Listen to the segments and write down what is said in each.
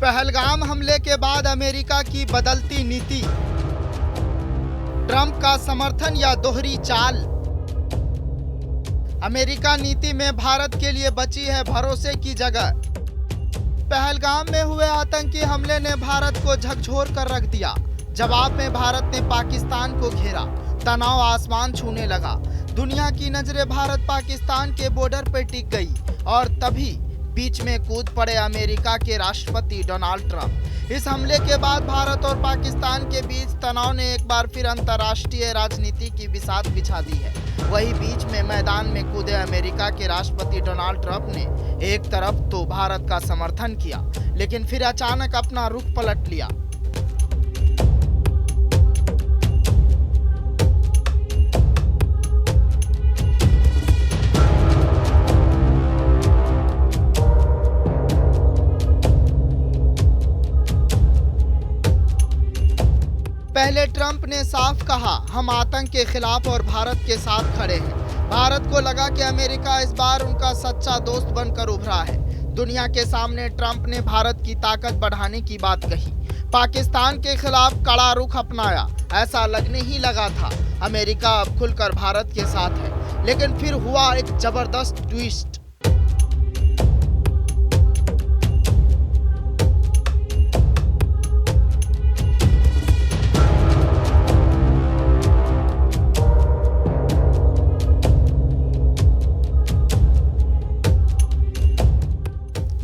पहलगाम हमले के बाद अमेरिका की बदलती नीति, ट्रंप का समर्थन या दोहरी चाल। अमेरिका नीति में भारत के लिए बची है भरोसे की जगह। पहलगाम में हुए आतंकी हमले ने भारत को झकझोर कर रख दिया। जवाब में भारत ने पाकिस्तान को घेरा। तनाव आसमान छूने लगा। दुनिया की नजरें भारत पाकिस्तान के बॉर्डर पर टिक गई और तभी बीच में कूद पड़े अमेरिका के राष्ट्रपति डोनाल्ड ट्रंप। इस हमले के बाद भारत और पाकिस्तान के बीच तनाव ने एक बार फिर अंतर्राष्ट्रीय राजनीति की बिसात बिछा दी है। वही बीच में मैदान में कूदे अमेरिका के राष्ट्रपति डोनाल्ड ट्रंप ने एक तरफ तो भारत का समर्थन किया, लेकिन फिर अचानक अपना रुख पलट लिया। पहले ट्रंप ने साफ कहा, हम आतंक के खिलाफ और भारत के साथ खड़े हैं। भारत को लगा कि अमेरिका इस बार उनका सच्चा दोस्त बनकर उभरा है। दुनिया के सामने ट्रंप ने भारत की ताकत बढ़ाने की बात कही, पाकिस्तान के खिलाफ कड़ा रुख अपनाया। ऐसा लगने ही लगा था अमेरिका अब खुलकर भारत के साथ है, लेकिन फिर हुआ एक जबरदस्त ट्विस्ट।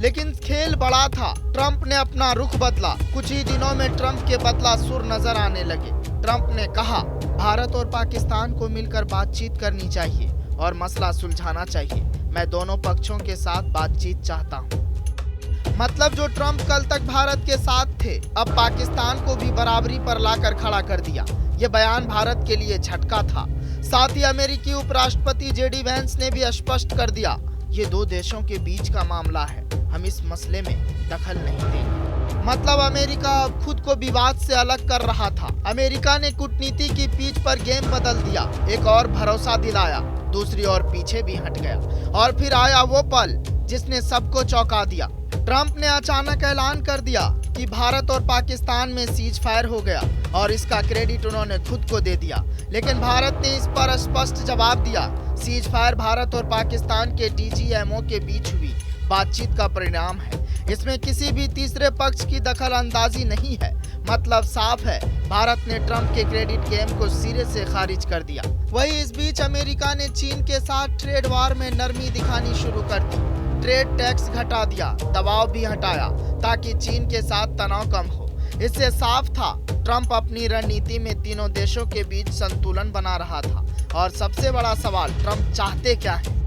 लेकिन खेल बड़ा था। ट्रंप ने अपना रुख बदला। कुछ ही दिनों में ट्रंप के बदला सुर नजर आने लगे। ट्रंप ने कहा, भारत और पाकिस्तान को मिलकर बातचीत करनी चाहिए और मसला सुलझाना चाहिए। मैं दोनों पक्षों के साथ बातचीत चाहता हूं। मतलब जो ट्रंप कल तक भारत के साथ थे, अब पाकिस्तान को भी बराबरी पर लाकर खड़ा कर दिया। ये बयान भारत के लिए झटका था। साथ ही अमेरिकी उपराष्ट्रपति जेडी वेंस ने भी स्पष्ट कर दिया, ये दो देशों के बीच का मामला है, हम इस मसले में दखल नहीं देंगे। मतलब अमेरिका अब खुद को विवाद से अलग कर रहा था। अमेरिका ने कूटनीति की पिच पर गेम बदल दिया, एक और भरोसा दिलाया, दूसरी ओर पीछे भी हट गया। और फिर आया वो पल जिसने सबको चौंका दिया। ट्रंप ने अचानक ऐलान कर दिया कि भारत और पाकिस्तान में सीज फायर हो गया और इसका क्रेडिट उन्होंने खुद को दे दिया। लेकिन भारत ने इस पर स्पष्ट जवाब दिया, सीज फायर भारत और पाकिस्तान के डीजीएमओ के बीच हुई बातचीत का परिणाम है। इसमें किसी भी तीसरे पक्ष की दखल अंदाजी नहीं है। मतलब साफ है, भारत ने ट्रंप के क्रेडिट गेम को सिरे से खारिज कर दिया। वही इस बीच अमेरिका ने चीन के साथ ट्रेड वार में नरमी दिखानी शुरू कर दी। ट्रेड टैक्स घटा दिया, दबाव भी हटाया ताकि चीन के साथ तनाव कम हो। इससे साफ था ट्रंप अपनी रणनीति में तीनों देशों के बीच संतुलन बना रहा था। और सबसे बड़ा सवाल, ट्रंप चाहते क्या है?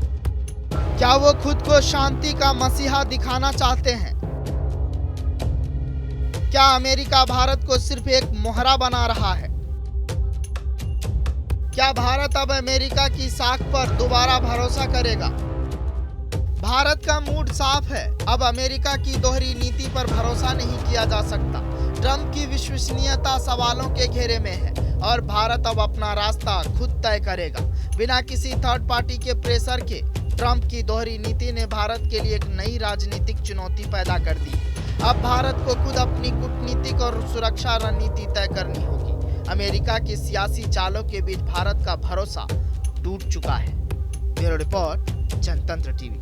क्या वो खुद को शांति का मसीहा दिखाना चाहते हैं? क्या अमेरिका भारत को सिर्फ एक मोहरा बना रहा है? क्या भारत अब अमेरिका की साख पर दोबारा भरोसा करेगा? भारत का मूड साफ है, अब अमेरिका की दोहरी नीति पर भरोसा नहीं किया जा सकता। ट्रंप की विश्वसनीयता सवालों के घेरे में है और भारत अब अपना रास्ता खुद तय करेगा, बिना किसी थर्ड पार्टी के प्रेशर के। ट्रंप की दोहरी नीति ने भारत के लिए एक नई राजनीतिक चुनौती पैदा कर दी है। अब भारत को खुद अपनी कूटनीतिक और सुरक्षा रणनीति तय करनी होगी। अमेरिका की सियासी चालों के बीच भारत का भरोसा टूट चुका है। ब्यूरो रिपोर्ट, जनतंत्र टीवी।